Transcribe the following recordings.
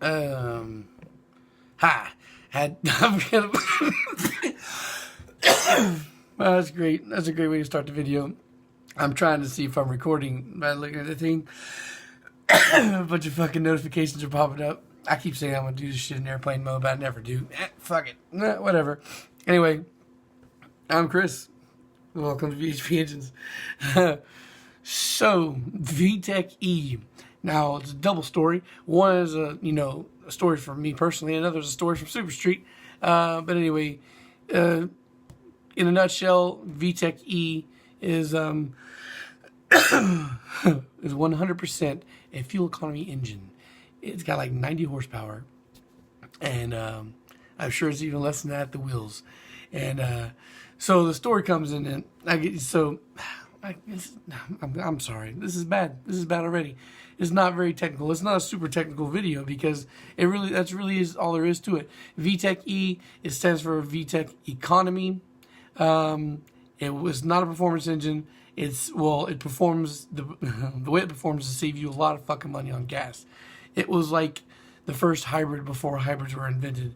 Um, Hi. Had I'm gonna, well, that's great. That's a great way to start the video. I'm trying to see if I'm recording by looking at the thing. A bunch of fucking notifications are popping up. I keep saying I'm gonna do this shit in airplane mode, but I never do. Fuck it. Nah, whatever. Anyway, I'm Chris. Welcome to VHP Engines. So, Vtec-E. Now, it's a double story. One is a story from me personally, and another is a story from Super Street. But anyway, in a nutshell, Vtec-E is 100% a fuel economy engine. It's got like 90 horsepower, and I'm sure it's even less than that at the wheels. And so the story comes in, and I'm sorry. This is bad. This is bad already. It's not very technical. It's not a super technical video because that's really is all there is to it. Vtec-E, it stands for Vtec Economy. It was not a performance engine. It performs the way it performs to save you a lot of fucking money on gas. It was like the first hybrid before hybrids were invented.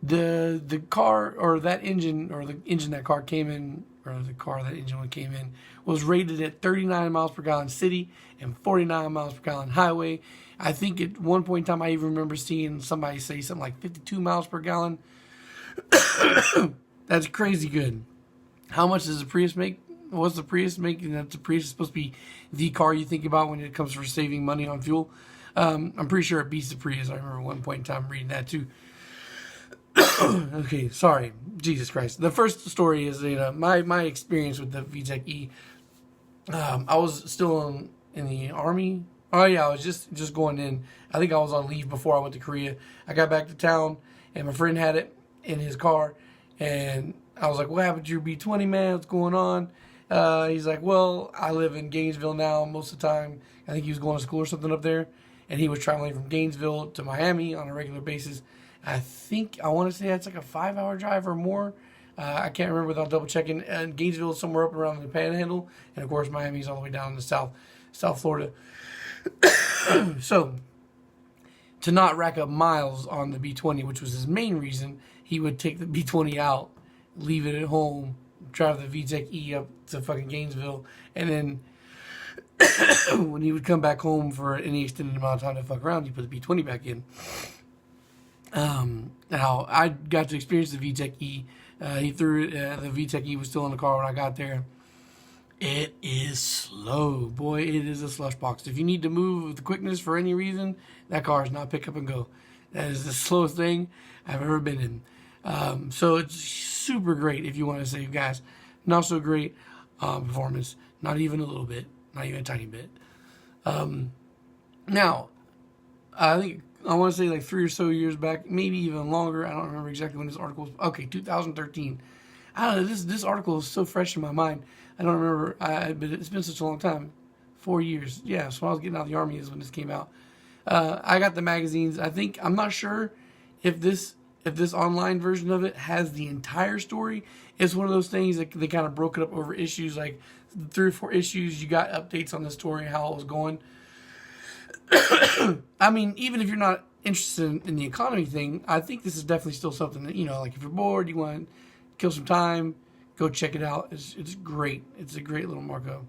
The car, or that engine, or the engine that car came in, or the car that engine came in, was rated at 39 miles per gallon city and 49 miles per gallon highway. I think at one point in time I even remember seeing somebody say something like 52 miles per gallon. That's crazy good. How much does the Prius make? What's the Prius make? The Prius is supposed to be the car you think about when it comes for saving money on fuel. I'm pretty sure it beats the Prius. I remember one point in time reading that too. Okay, sorry. Jesus Christ. The first story is my experience with the Vtec-E. I was still in the Army. Oh yeah, I was just going in. I think I was on leave before I went to Korea. I got back to town, and my friend had it in his car, and I was like, "What happened to your B20, man? What's going on?" He's like, "Well, I live in Gainesville now most of the time." I think he was going to school or something up there, and he was traveling from Gainesville to Miami on a regular basis. I want to say that's like a 5-hour drive or more. I can't remember without double checking. And Gainesville is somewhere up around the Panhandle, and of course Miami's all the way down in the South Florida. So to not rack up miles on the B20, which was his main reason, he would take the B20 out, leave it at home, drive the Vtec-E up to fucking Gainesville, and then when he would come back home for any extended amount of time to fuck around, he put the B20 back in. Now I got to experience the Vtec-E. He threw it. The Vtec-E was still in the car when I got there. It is slow, boy. It is a slush box. If you need to move with quickness for any reason, that car is not pick up and go. That is the slowest thing I've ever been in. So it's super great if you want to save gas. Not so great performance. Not even a little bit. Not even a tiny bit. Now, I want to say like 3 or so years back, maybe even longer. I don't remember exactly when this article was. Okay, 2013. I don't know. This article is so fresh in my mind. I don't remember. But it's been such a long time. 4 years. Yeah, so when I was getting out of the Army is when this came out. I got the magazines. I'm not sure if this online version of it has the entire story. It's one of those things that they kind of broke it up over issues, like 3 or 4 issues. You got updates on the story, how it was going. I mean, even if you're not interested in the economy thing, I think this is definitely still something that, like if you're bored, you want to kill some time, go check it out. It's great. It's a great little Marco.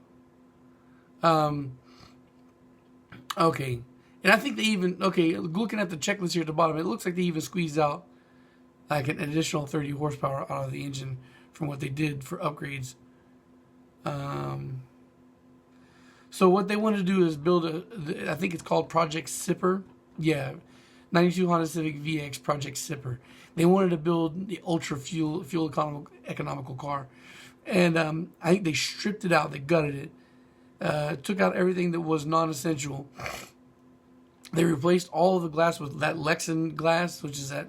Okay. And I think they even, looking at the checklist here at the bottom, it looks like they even squeezed out like an additional 30 horsepower out of the engine from what they did for upgrades. So what they wanted to do is build I think it's called Project Sipper. Yeah, 92 Honda Civic VX Project Sipper. They wanted to build the ultra fuel economical car. And I think they stripped it out. They gutted it. Took out everything that was non-essential. They replaced all of the glass with that Lexan glass, which is that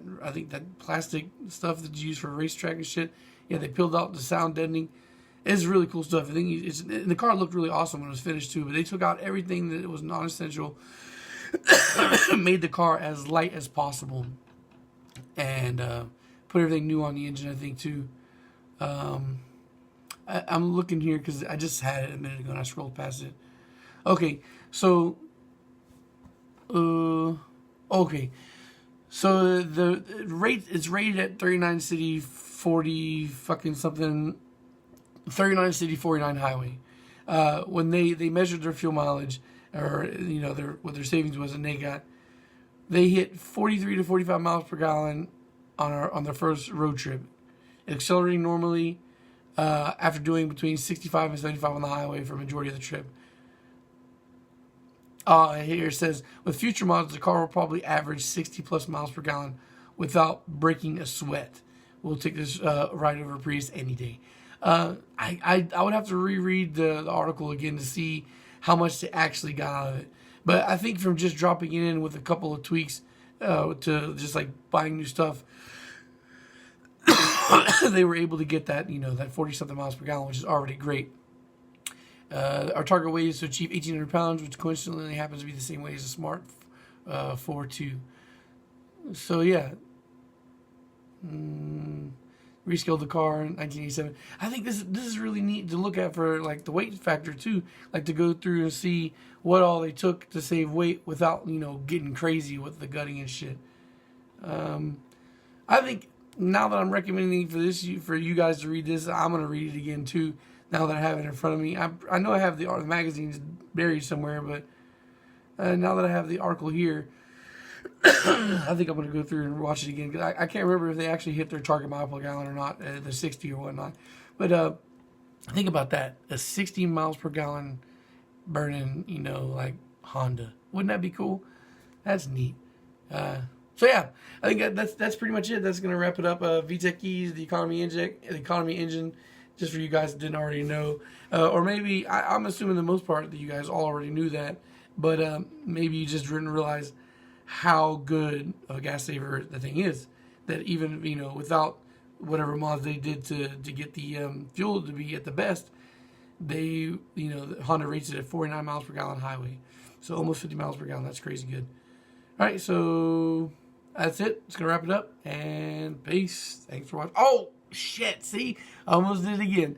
plastic stuff that's used for racetrack and shit. Yeah, they peeled out the sound deadening. It's really cool stuff. I think the car looked really awesome when it was finished too, but they took out everything that was non-essential, made the car as light as possible, and put everything new on the engine, I think too. I'm looking here because I just had it a minute ago and I scrolled past it. Okay, so Okay. So the rate it's rated at 39 city, 40 fucking something, 39 city, 49 highway. When they measured their fuel mileage, or what their savings was, and they hit 43 to 45 miles per gallon on their first road trip, accelerating normally after doing between 65 and 75 on the highway for a majority of the trip. Here it says, with future models, the car will probably average 60 plus miles per gallon without breaking a sweat. We'll take this ride over Prius any day. I would have to reread the article again to see how much they actually got out of it. But I think from just dropping it in with a couple of tweaks to just like buying new stuff, they were able to get that, that 40 something miles per gallon, which is already great. Our target weight is to achieve 1,800 pounds, which coincidentally happens to be the same weight as a Smart 4.2. So yeah, rescaled the car in 1987. I think this is really neat to look at for like the weight factor too, like to go through and see what all they took to save weight without getting crazy with the gutting and shit. I think now that I'm recommending for you guys to read this, I'm gonna read it again too. Now that I have it in front of me, I know I have the magazines buried somewhere, but now that I have the article here, I think I'm going to go through and watch it again, because I can't remember if they actually hit their target mile per gallon or not, the 60 or whatnot. But think about that, a 60 miles per gallon burning, like Honda. Wouldn't that be cool? That's neat. So yeah, I think that's pretty much it. That's going to wrap it up. Vtec-E is the economy engine. Just for you guys that didn't already know. Or maybe, I'm assuming the most part that you guys all already knew that. But maybe you just didn't realize how good of a gas saver the thing is. That even, without whatever mods they did to get the fuel to be at the best, Honda rates it at 49 miles per gallon highway. So almost 50 miles per gallon. That's crazy good. All right, so that's it. It's going to wrap it up. And peace. Thanks for watching. Oh! Shit, see? I almost did it again.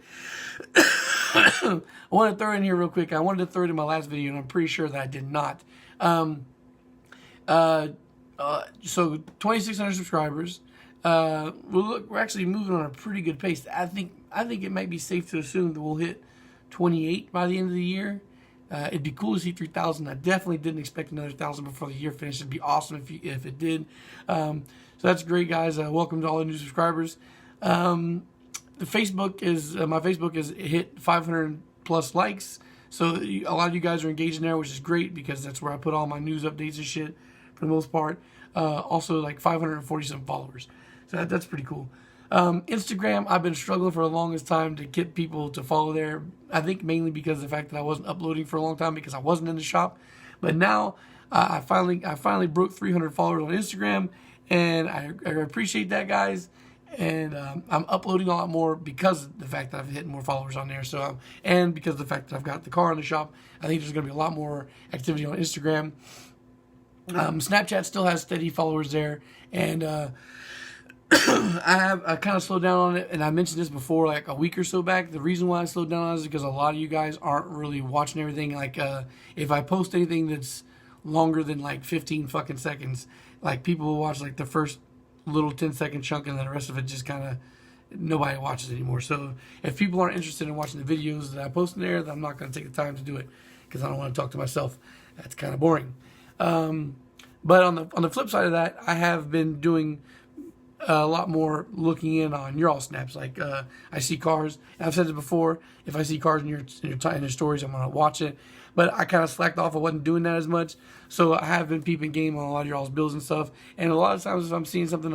I want to throw in here real quick. I wanted to throw it in my last video, and I'm pretty sure that I did not. So 2,600 subscribers. We're actually moving on a pretty good pace. I think it might be safe to assume that we'll hit 28 by the end of the year. It'd be cool to see 3,000. I definitely didn't expect another 1,000 before the year finished. It'd be awesome if it did. So that's great, guys. Welcome to all the new subscribers. The Facebook is my Facebook is hit 500 plus likes, so a lot of you guys are engaging there, which is great because that's where I put all my news updates and shit for the most part. Also like 547 followers, so that's pretty cool. Instagram, I've been struggling for the longest time to get people to follow there. I think mainly because of the fact that I wasn't uploading for a long time because I wasn't in the shop, but now I finally broke 300 followers on Instagram, and I appreciate that, guys. And I'm uploading a lot more because of the fact that I've hit more followers on there. So and because of the fact that I've got the car in the shop, I think there's going to be a lot more activity on Instagram. Snapchat still has steady followers there, and I kind of slowed down on it. And I mentioned this before, like a week or so back. The reason why I slowed down on it is because a lot of you guys aren't really watching everything. Like if I post anything that's longer than like 15 fucking seconds, like people will watch like the first little 10-second chunk, and then the rest of it just kind of nobody watches anymore. So if people aren't interested in watching the videos that I post in there, then I'm not going to take the time to do it because I don't want to talk to myself. That's kind of boring. But on the flip side of that, I have been doing a lot more looking in on your all snaps. Like I see cars, and I've said it before, if I see cars in your stories, I'm going to watch it. But I kind of slacked off. I wasn't doing that as much. So I have been peeping game on a lot of your all's bills and stuff. And a lot of times if I'm seeing something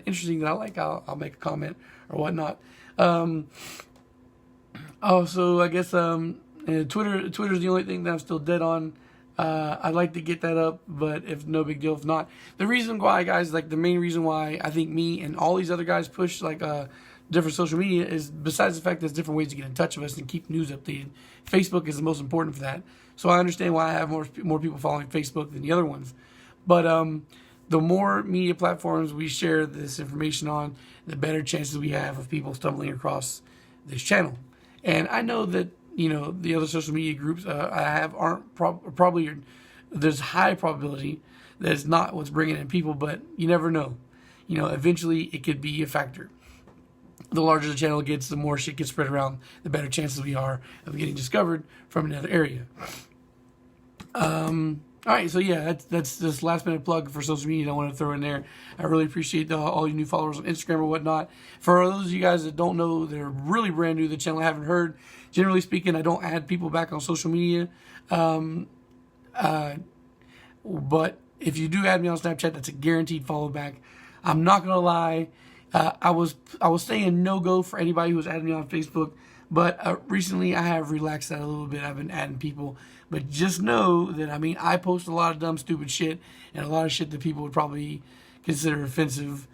interesting that I like, I'll make a comment or whatnot. Also, I guess Twitter's the only thing that I'm still dead on. I'd like to get that up, but if no big deal if not. The reason why, guys, like the main reason why I think me and all these other guys push like different social media is, besides the fact there's different ways to get in touch with us and keep news updated, Facebook is the most important for that. So I understand why I have more people following Facebook than the other ones. But the more media platforms we share this information on, the better chances we have of people stumbling across this channel. And I know that the other social media groups I have aren't probably there's high probability that it's not what's bringing in people, but you never know. You know, eventually it could be a factor. The larger the channel gets, the more shit gets spread around, the better chances we are of getting discovered from another area. All right, so yeah, that's this last minute plug for social media I want to throw in there. I really appreciate all you new followers on Instagram or whatnot. For those of you guys that don't know, they're really brand new to the channel, I haven't heard. Generally speaking, I don't add people back on social media. But if you do add me on Snapchat, that's a guaranteed follow back. I'm not gonna lie, I was saying no go for anybody who was adding me on Facebook, but recently I have relaxed that a little bit. I've been adding people, but just know that I post a lot of dumb, stupid shit and a lot of shit that people would probably consider offensive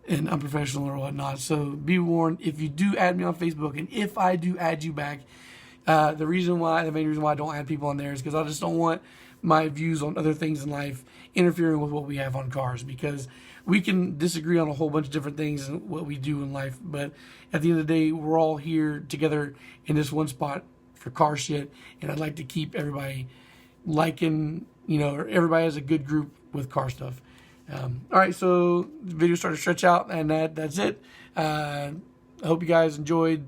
and unprofessional or whatnot. So be warned, if you do add me on Facebook, and if I do add you back, the main reason why I don't add people on there is because I just don't want my views on other things in life interfering with what we have on cars, because we can disagree on a whole bunch of different things and what we do in life, but at the end of the day, we're all here together in this one spot for car shit, and I'd like to keep everybody liking, everybody has a good group with car stuff. All right, so the video started to stretch out, and that's it. I hope you guys enjoyed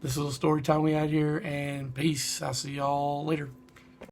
this little story time we had here, and peace. I'll see y'all later.